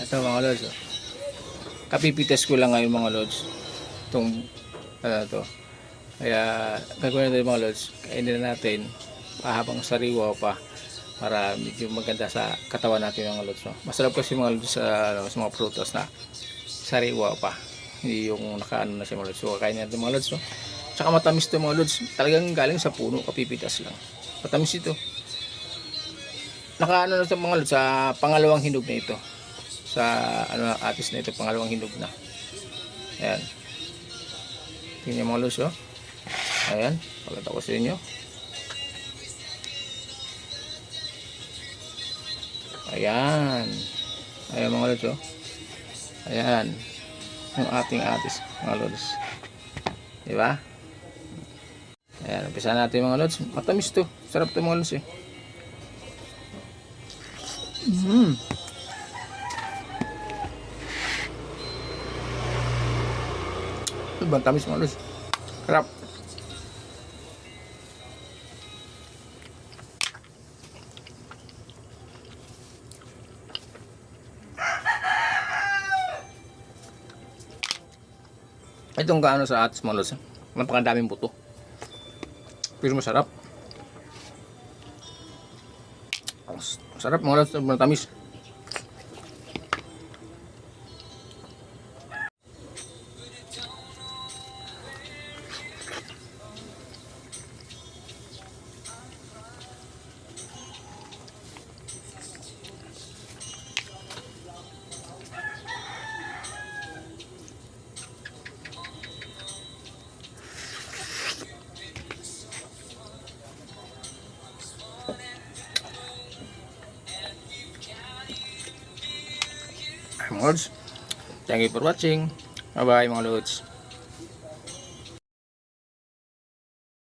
Ito mga lods, oh. Kapipitas ko lang ngayon mga lods. Itong to. Kaya gagawin natin mga lods. Kainin na natin habang sariwa pa para medyo maganda sa katawan natin mga lods. No? Masarap kasi mga lods sa mga prutas na sariwa pa. Hindi yung nakaano na siya mga lods. So kakainin natin mga lods. No? Tsaka matamis to mga lods. Talagang galing sa puno, kapipitas lang. Matamis ito. Nakaano na sa mga lods sa pangalawang hinog na ito. Sa atis na ito, pangalawang hinog na. Ayan. Tingnan mga lods, oh. Ayan, pakita ko sa inyo. Ayan. Ayan mga lods, oh. Ayan. Yung ating atis, mga lods. Diba? Ayan, umpisa natin mga lods. Matamis to. Sarap to mga lods, eh. Ibang tamis mga lods. Sarap. Itong kaano sa atis mga lods. Napakadaming buto. Pero masarap. Masarap mga lods. Ibang tamis. Mga lods, thank you for watching. Bye bye mga lods.